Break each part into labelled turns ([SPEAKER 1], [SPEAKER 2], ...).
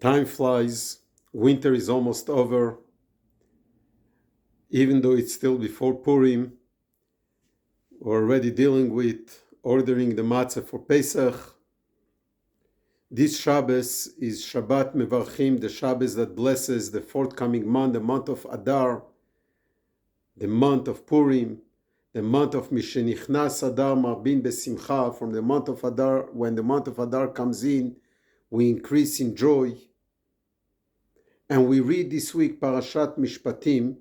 [SPEAKER 1] Time flies. Winter is almost over. Even though it's still before Purim, we're already dealing with ordering the matzah for Pesach. This Shabbos is Shabbat Mevarchim, the Shabbos that blesses the forthcoming month, the month of Adar, the month of Purim, the month of Mishenichnas Adar Marbin Besimcha. From the month of Adar, when the month of Adar comes in, we increase in joy. And we read this week Parashat Mishpatim,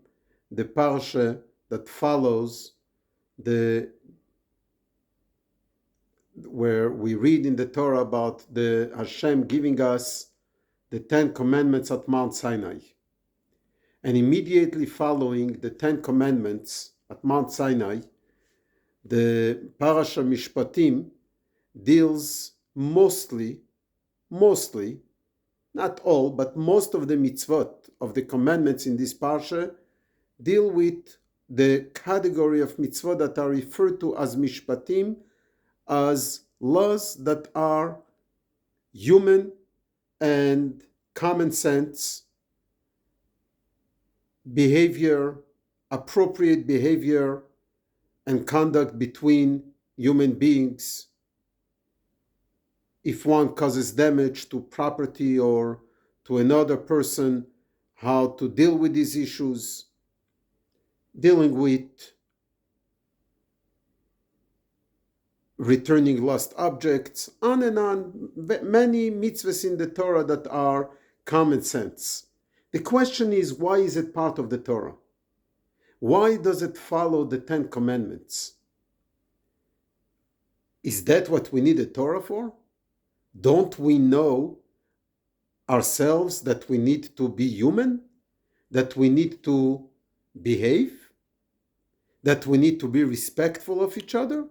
[SPEAKER 1] the parsha that follows where we read in the Torah about the Hashem giving us the 10 commandments at Mount Sinai. And immediately following the 10 commandments at Mount Sinai, the parasha Mishpatim deals mostly, not all, but most of the mitzvot of the commandments in this parsha deal with the category of mitzvot that are referred to as mishpatim, as laws that are human and common sense behavior, appropriate behavior and conduct between human beings. If one causes damage to property or to another person, how to deal with these issues, dealing with returning lost objects, on and on. Many mitzvahs in the Torah that are common sense. The question is, why is it part of the Torah? Why does it follow the 10 commandments? Is that what we need a Torah for? Don't we know ourselves that we need to be human? That we need to behave? That we need to be respectful of each other?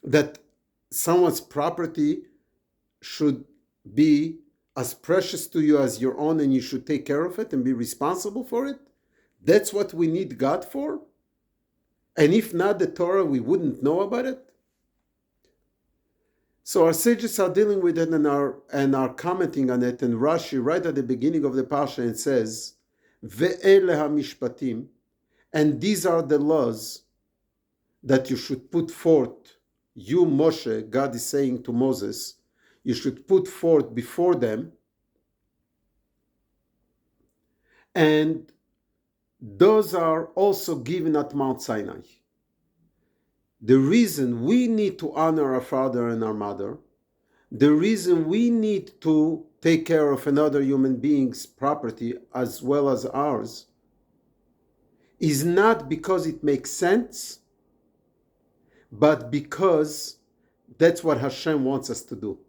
[SPEAKER 1] That someone's property should be as precious to you as your own and you should take care of it and be responsible for it? That's what we need God for? And if not the Torah, we wouldn't know about it? So our sages are dealing with it and are commenting on it. And Rashi, right at the beginning of the Pasha, it says, Ve'ele ha-mishpatim, and these are the laws that you should put forth. You, Moshe, God is saying to Moses, you should put forth before them. And those are also given at Mount Sinai. The reason we need to honor our father and our mother, the reason we need to take care of another human being's property as well as ours, is not because it makes sense, but because that's what Hashem wants us to do.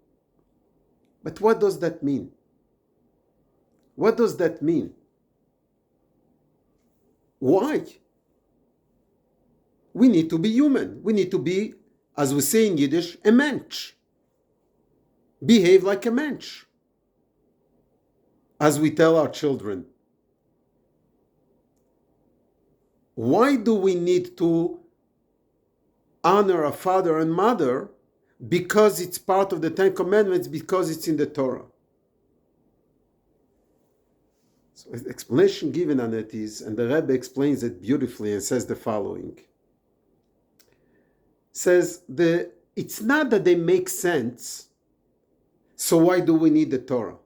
[SPEAKER 1] But what does that mean? What does that mean? Why? We need to be human. We need to be, as we say in Yiddish, a mensch. Behave like a mensch. As we tell our children. Why do we need to honor our father and mother? Because it's part of the 10 Commandments, because it's in the Torah. So the explanation given on it is, and the Rebbe explains it beautifully and says the following. Says, it's not that they make sense, so why do we need the Torah?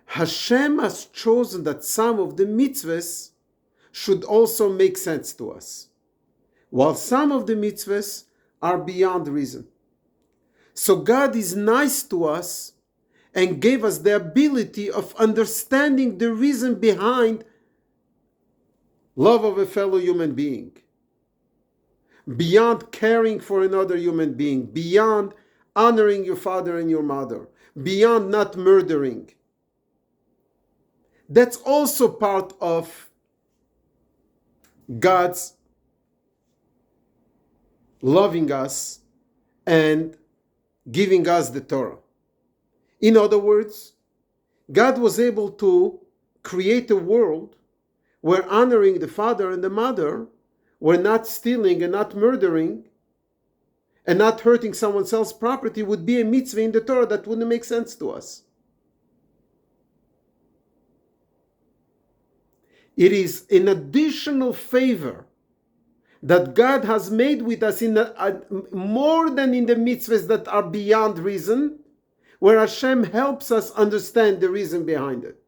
[SPEAKER 1] Hashem has chosen that some of the mitzvahs should also make sense to us, while some of the mitzvahs are beyond reason. So God is nice to us and gave us the ability of understanding the reason behind love of a fellow human being, beyond caring for another human being, beyond honoring your father and your mother, beyond not murdering. That's also part of God's loving us and giving us the Torah. In other words, God was able to create a world where honoring the father and the mother, were not stealing and not murdering, and not hurting someone else's property would be a mitzvah in the Torah that wouldn't make sense to us. It is an additional favor that God has made with us more than in the mitzvahs that are beyond reason, where Hashem helps us understand the reason behind it.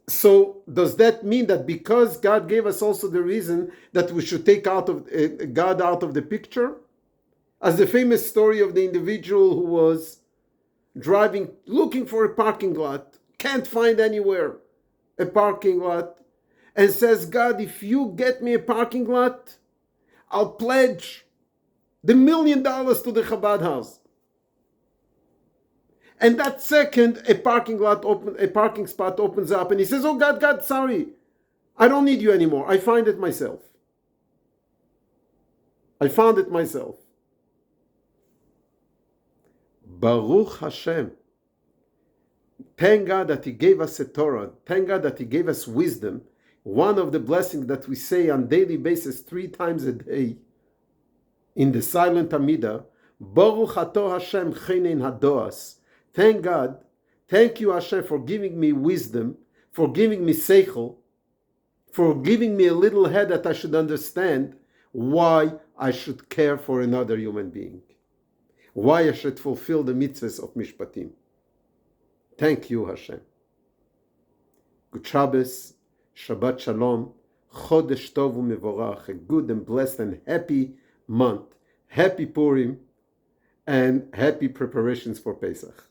[SPEAKER 1] So does that mean that because God gave us also the reason that we should take God out of the picture? As the famous story of the individual who was driving, looking for a parking lot, can't find anywhere a parking lot, and says, God, if you get me a parking lot, I'll pledge the $1 million to the Chabad house. And that second, a parking spot opens up, and he says, oh God, sorry, I don't need you anymore. I find it myself. I found it myself. Baruch Hashem. Thank God that He gave us a Torah. Thank God that He gave us wisdom. One of the blessings that we say on daily basis 3 times a day in the silent Amidah, Baruch Ato Hashem Chenein Hadoas. Thank God, thank you Hashem for giving me wisdom, for giving me seichel, for giving me a little head that I should understand why I should care for another human being, why I should fulfill the mitzvahs of Mishpatim. Thank you Hashem. Good Shabbos, Shabbat Shalom, Chodesh Tov u'Mevorach, a good and blessed and happy month, happy Purim, and happy preparations for Pesach.